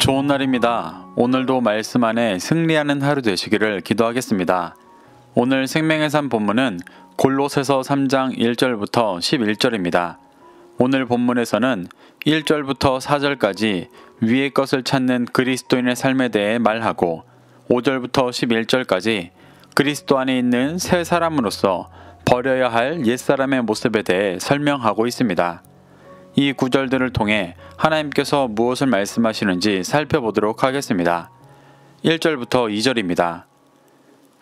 좋은 날입니다. 오늘도 말씀 안에 승리하는 하루 되시기를 기도하겠습니다. 오늘 생명의 산 본문은 골로새서 3장 1절부터 11절입니다. 오늘 본문에서는 1절부터 4절까지 위의 것을 찾는 그리스도인의 삶에 대해 말하고 5절부터 11절까지 그리스도 안에 있는 새 사람으로서 버려야 할 옛사람의 모습에 대해 설명하고 있습니다. 이 구절들을 통해 하나님께서 무엇을 말씀하시는지 살펴보도록 하겠습니다. 1절부터 2절입니다.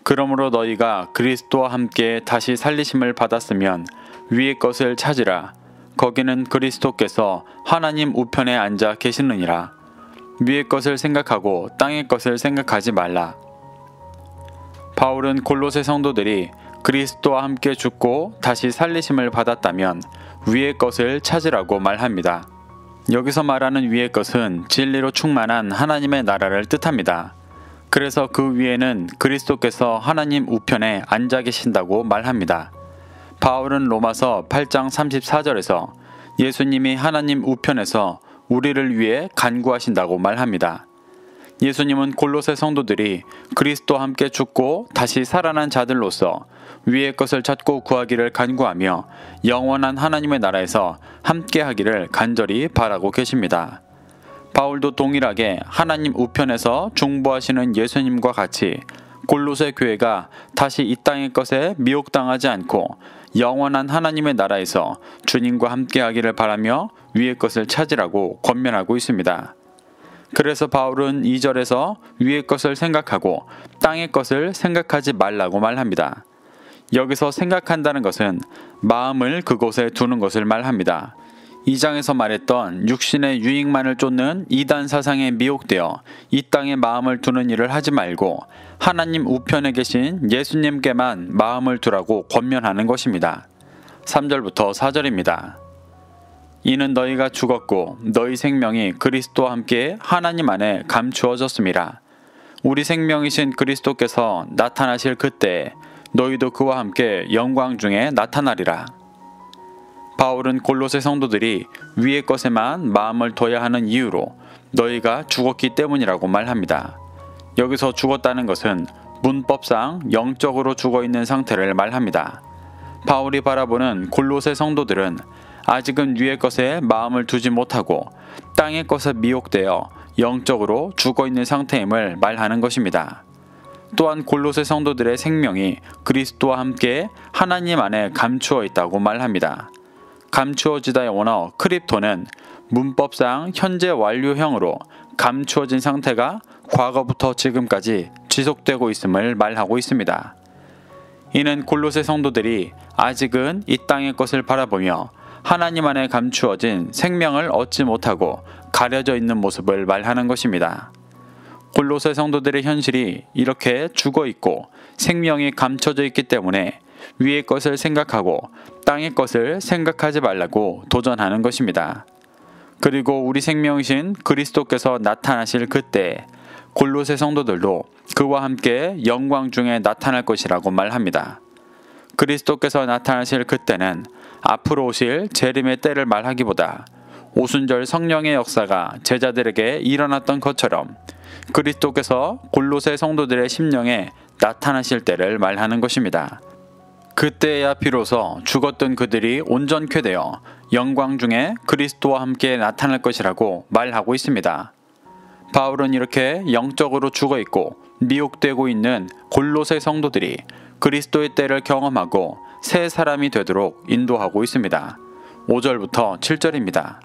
그러므로 너희가 그리스도와 함께 다시 살리심을 받았으면 위의 것을 찾으라. 거기는 그리스도께서 하나님 우편에 앉아 계시느니라. 위의 것을 생각하고 땅의 것을 생각하지 말라. 바울은 골로새 성도들이 그리스도와 함께 죽고 다시 살리심을 받았다면 위의 것을 찾으라고 말합니다. 여기서 말하는 위의 것은 진리로 충만한 하나님의 나라를 뜻합니다. 그래서 그 위에는 그리스도께서 하나님 우편에 앉아 계신다고 말합니다. 바울은 로마서 8장 34절에서 예수님이 하나님 우편에서 우리를 위해 간구하신다고 말합니다. 예수님은 골로새 성도들이 그리스도와 함께 죽고 다시 살아난 자들로서 위의 것을 찾고 구하기를 간구하며 영원한 하나님의 나라에서 함께하기를 간절히 바라고 계십니다. 바울도 동일하게 하나님 우편에서 중보하시는 예수님과 같이 골로새 교회가 다시 이 땅의 것에 미혹당하지 않고 영원한 하나님의 나라에서 주님과 함께하기를 바라며 위의 것을 찾으라고 권면하고 있습니다. 그래서 바울은 2절에서 위의 것을 생각하고 땅의 것을 생각하지 말라고 말합니다. 여기서 생각한다는 것은 마음을 그곳에 두는 것을 말합니다. 2장에서 말했던 육신의 유익만을 쫓는 이단 사상에 미혹되어 이 땅에 마음을 두는 일을 하지 말고 하나님 우편에 계신 예수님께만 마음을 두라고 권면하는 것입니다. 3절부터 4절입니다. 이는 너희가 죽었고 너희 생명이 그리스도와 함께 하나님 안에 감추어졌음이라. 우리 생명이신 그리스도께서 나타나실 그때에 너희도 그와 함께 영광 중에 나타나리라. 바울은 골로새 성도들이 위의 것에만 마음을 둬야 하는 이유로 너희가 죽었기 때문이라고 말합니다. 여기서 죽었다는 것은 문법상 영적으로 죽어있는 상태를 말합니다. 바울이 바라보는 골로새 성도들은 아직은 위의 것에 마음을 두지 못하고 땅의 것에 미혹되어 영적으로 죽어있는 상태임을 말하는 것입니다. 또한 골로새 성도들의 생명이 그리스도와 함께 하나님 안에 감추어 있다고 말합니다. 감추어지다의 원어 크립토는 문법상 현재 완료형으로 감추어진 상태가 과거부터 지금까지 지속되고 있음을 말하고 있습니다. 이는 골로새 성도들이 아직은 이 땅의 것을 바라보며 하나님 안에 감추어진 생명을 얻지 못하고 가려져 있는 모습을 말하는 것입니다. 골로새 성도들의 현실이 이렇게 죽어 있고 생명이 감춰져 있기 때문에 위의 것을 생각하고 땅의 것을 생각하지 말라고 도전하는 것입니다. 그리고 우리 생명이신 그리스도께서 나타나실 그때 골로새 성도들도 그와 함께 영광 중에 나타날 것이라고 말합니다. 그리스도께서 나타나실 그때는 앞으로 오실 재림의 때를 말하기보다 오순절 성령의 역사가 제자들에게 일어났던 것처럼 그리스도께서 골로새 성도들의 심령에 나타나실 때를 말하는 것입니다. 그때야 비로소 죽었던 그들이 온전케 되어 영광 중에 그리스도와 함께 나타날 것이라고 말하고 있습니다. 바울은 이렇게 영적으로 죽어있고 미혹되고 있는 골로새 성도들이 그리스도의 때를 경험하고 새 사람이 되도록 인도하고 있습니다. 5절부터 7절입니다.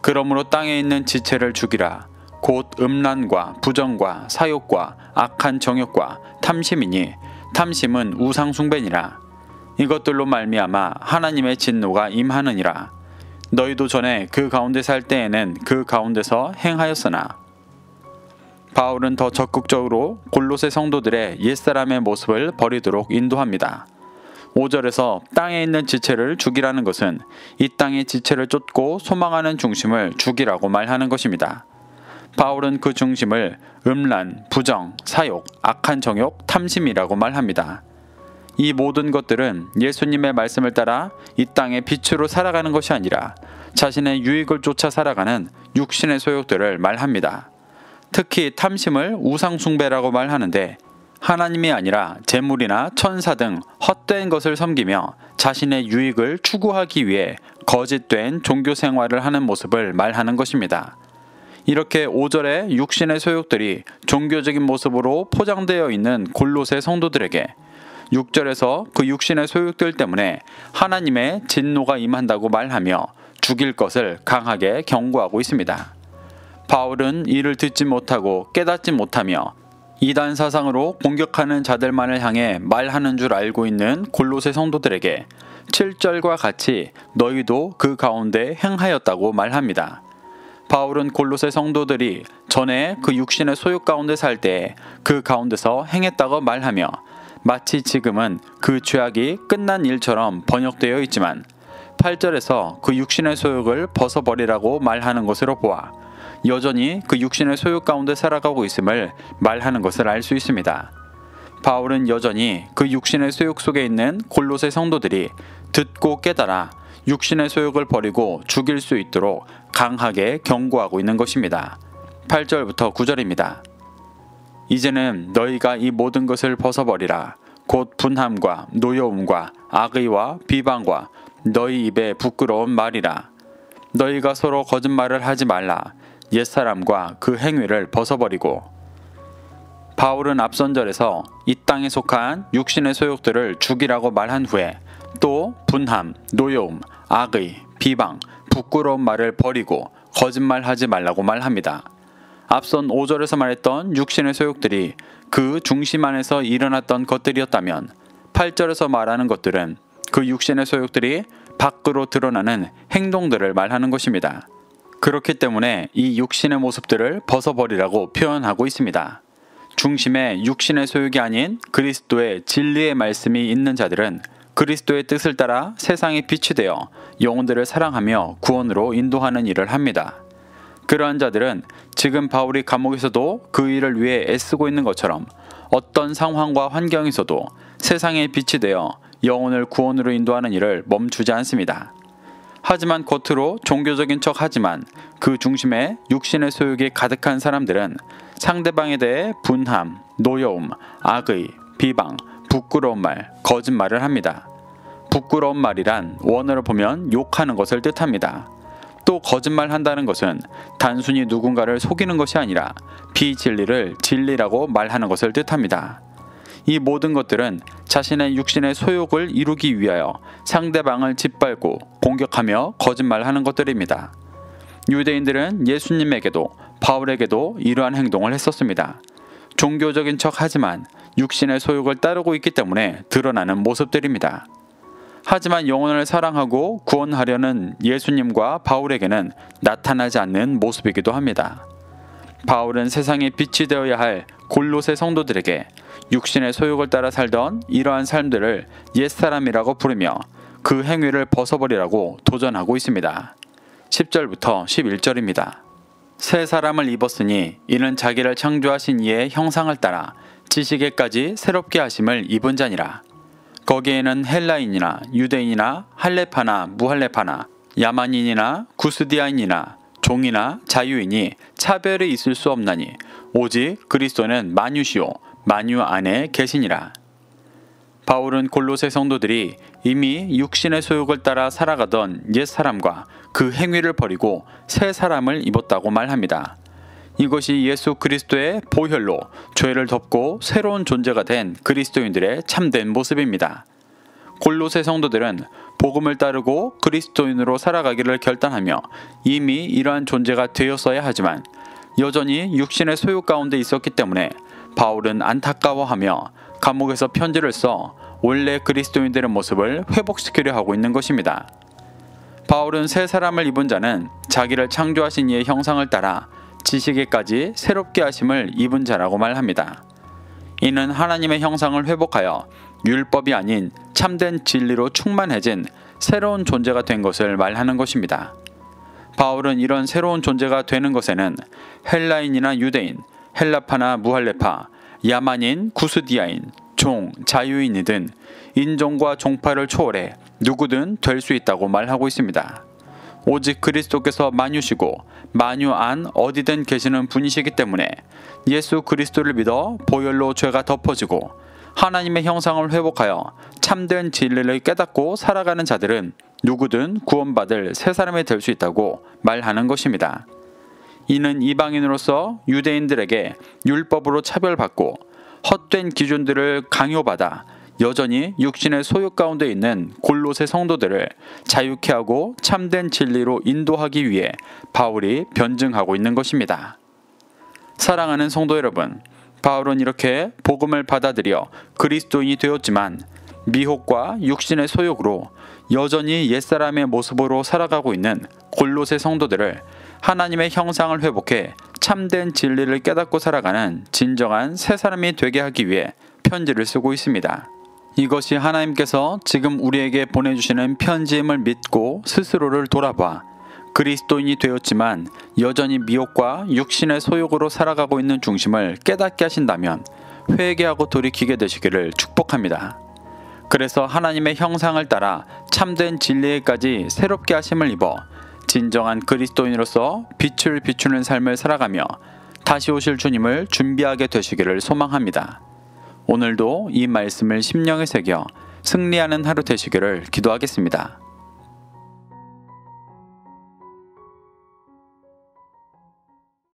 그러므로 땅에 있는 지체를 죽이라. 곧 음란과 부정과 사욕과 악한 정욕과 탐심이니 탐심은 우상숭배니라. 이것들로 말미암아 하나님의 진노가 임하느니라. 너희도 전에 그 가운데 살 때에는 그 가운데서 행하였으나. 바울은 더 적극적으로 골로새 성도들의 옛사람의 모습을 버리도록 인도합니다. 5절에서 땅에 있는 지체를 죽이라는 것은 이 땅의 지체를 쫓고 소망하는 중심을 죽이라고 말하는 것입니다. 바울은 그 중심을 음란, 부정, 사욕, 악한 정욕, 탐심이라고 말합니다. 이 모든 것들은 예수님의 말씀을 따라 이 땅의 빛으로 살아가는 것이 아니라 자신의 유익을 쫓아 살아가는 육신의 소욕들을 말합니다. 특히 탐심을 우상숭배라고 말하는데 하나님이 아니라 재물이나 천사 등 헛된 것을 섬기며 자신의 유익을 추구하기 위해 거짓된 종교 생활을 하는 모습을 말하는 것입니다. 이렇게 5절의 육신의 소욕들이 종교적인 모습으로 포장되어 있는 골로새 성도들에게 6절에서 그 육신의 소욕들 때문에 하나님의 진노가 임한다고 말하며 죽일 것을 강하게 경고하고 있습니다. 바울은 이를 듣지 못하고 깨닫지 못하며 이단 사상으로 공격하는 자들만을 향해 말하는 줄 알고 있는 골로새 성도들에게 7절과 같이 너희도 그 가운데 행하였다고 말합니다. 바울은 골로새 성도들이 전에 그 육신의 소욕 가운데 살 때 그 가운데서 행했다고 말하며 마치 지금은 그 죄악이 끝난 일처럼 번역되어 있지만 8절에서 그 육신의 소욕을 벗어버리라고 말하는 것으로 보아 여전히 그 육신의 소욕 가운데 살아가고 있음을 말하는 것을 알 수 있습니다. 바울은 여전히 그 육신의 소욕 속에 있는 골로새 성도들이 듣고 깨달아 육신의 소욕을 버리고 죽일 수 있도록 강하게 경고하고 있는 것입니다. 8절부터 9절입니다. 이제는 너희가 이 모든 것을 벗어버리라. 곧 분함과 노여움과 악의와 비방과 너희 입에 부끄러운 말이라. 너희가 서로 거짓말을 하지 말라. 옛사람과 그 행위를 벗어버리고. 바울은 앞선 절에서 이 땅에 속한 육신의 소욕들을 죽이라고 말한 후에 또 분함, 노여움, 악의, 비방, 부끄러운 말을 버리고 거짓말하지 말라고 말합니다. 앞선 5절에서 말했던 육신의 소욕들이 그 중심 안에서 일어났던 것들이었다면 8절에서 말하는 것들은 그 육신의 소욕들이 밖으로 드러나는 행동들을 말하는 것입니다. 그렇기 때문에 이 육신의 모습들을 벗어버리라고 표현하고 있습니다. 중심에 육신의 소욕이 아닌 그리스도의 진리의 말씀이 있는 자들은 그리스도의 뜻을 따라 세상의 빛이 되어 영혼들을 사랑하며 구원으로 인도하는 일을 합니다. 그러한 자들은 지금 바울이 감옥에서도 그 일을 위해 애쓰고 있는 것처럼 어떤 상황과 환경에서도 세상의 빛이 되어 영혼을 구원으로 인도하는 일을 멈추지 않습니다. 하지만 겉으로 종교적인 척 하지만 그 중심에 육신의 소욕이 가득한 사람들은 상대방에 대해 분함, 노여움, 악의, 비방, 부끄러운 말, 거짓말을 합니다. 부끄러운 말이란 원어로 보면 욕하는 것을 뜻합니다. 또 거짓말한다는 것은 단순히 누군가를 속이는 것이 아니라 비진리를 진리라고 말하는 것을 뜻합니다. 이 모든 것들은 자신의 육신의 소욕을 이루기 위하여 상대방을 짓밟고 공격하며 거짓말하는 것들입니다. 유대인들은 예수님에게도 바울에게도 이러한 행동을 했었습니다. 종교적인 척 하지만 육신의 소욕을 따르고 있기 때문에 드러나는 모습들입니다. 하지만 영혼을 사랑하고 구원하려는 예수님과 바울에게는 나타나지 않는 모습이기도 합니다. 바울은 세상의 빛이 되어야 할 골로새 성도들에게 육신의 소욕을 따라 살던 이러한 삶들을 옛사람이라고 부르며 그 행위를 벗어버리라고 도전하고 있습니다. 10절부터 11절입니다. 새 사람을 입었으니 이는 자기를 창조하신 이의 형상을 따라 지식에까지 새롭게 하심을 입은 자니라. 거기에는 헬라인이나 유대인이나 할레파나 무할레파나 야만인이나 구스디아인이나 종이나 자유인이 차별이 있을 수 없나니 오직 그리스도는 만유시요 만유 안에 계시니라. 바울은 골로새 성도들이 이미 육신의 소욕을 따라 살아가던 옛사람과 그 행위를 버리고 새 사람을 입었다고 말합니다. 이것이 예수 그리스도의 보혈로 죄를 덮고 새로운 존재가 된 그리스도인들의 참된 모습입니다. 골로새 성도들은 복음을 따르고 그리스도인으로 살아가기를 결단하며 이미 이러한 존재가 되었어야 하지만 여전히 육신의 소욕 가운데 있었기 때문에 바울은 안타까워하며 감옥에서 편지를 써 원래 그리스도인들의 모습을 회복시키려 하고 있는 것입니다. 바울은 새 사람을 입은 자는 자기를 창조하신 이의 형상을 따라 지식에까지 새롭게 하심을 입은 자라고 말합니다. 이는 하나님의 형상을 회복하여 율법이 아닌 참된 진리로 충만해진 새로운 존재가 된 것을 말하는 것입니다. 바울은 이런 새로운 존재가 되는 것에는 헬라인이나 유대인, 헬라파나 무할레파, 야만인, 구스디아인, 종, 자유인이든 인종과 종파를 초월해 누구든 될 수 있다고 말하고 있습니다. 오직 그리스도께서 만유시고 만유 안 어디든 계시는 분이시기 때문에 예수 그리스도를 믿어 보혈로 죄가 덮어지고 하나님의 형상을 회복하여 참된 진리를 깨닫고 살아가는 자들은 누구든 구원받을 새 사람이 될 수 있다고 말하는 것입니다. 이는 이방인으로서 유대인들에게 율법으로 차별받고 헛된 기준들을 강요받아 여전히 육신의 소욕 가운데 있는 골로새 성도들을 자유케 하고 참된 진리로 인도하기 위해 바울이 변증하고 있는 것입니다. 사랑하는 성도 여러분, 바울은 이렇게 복음을 받아들여 그리스도인이 되었지만 미혹과 육신의 소욕으로 여전히 옛사람의 모습으로 살아가고 있는 골로새 성도들을 하나님의 형상을 회복해 참된 진리를 깨닫고 살아가는 진정한 새 사람이 되게 하기 위해 편지를 쓰고 있습니다. 이것이 하나님께서 지금 우리에게 보내주시는 편지임을 믿고 스스로를 돌아봐 그리스도인이 되었지만 여전히 미혹과 육신의 소욕으로 살아가고 있는 중심을 깨닫게 하신다면 회개하고 돌이키게 되시기를 축복합니다. 그래서 하나님의 형상을 따라 참된 진리에까지 새롭게 하심을 입어 진정한 그리스도인으로서 빛을 비추는 삶을 살아가며 다시 오실 주님을 준비하게 되시기를 소망합니다. 오늘도 이 말씀을 심령에 새겨 승리하는 하루 되시기를 기도하겠습니다.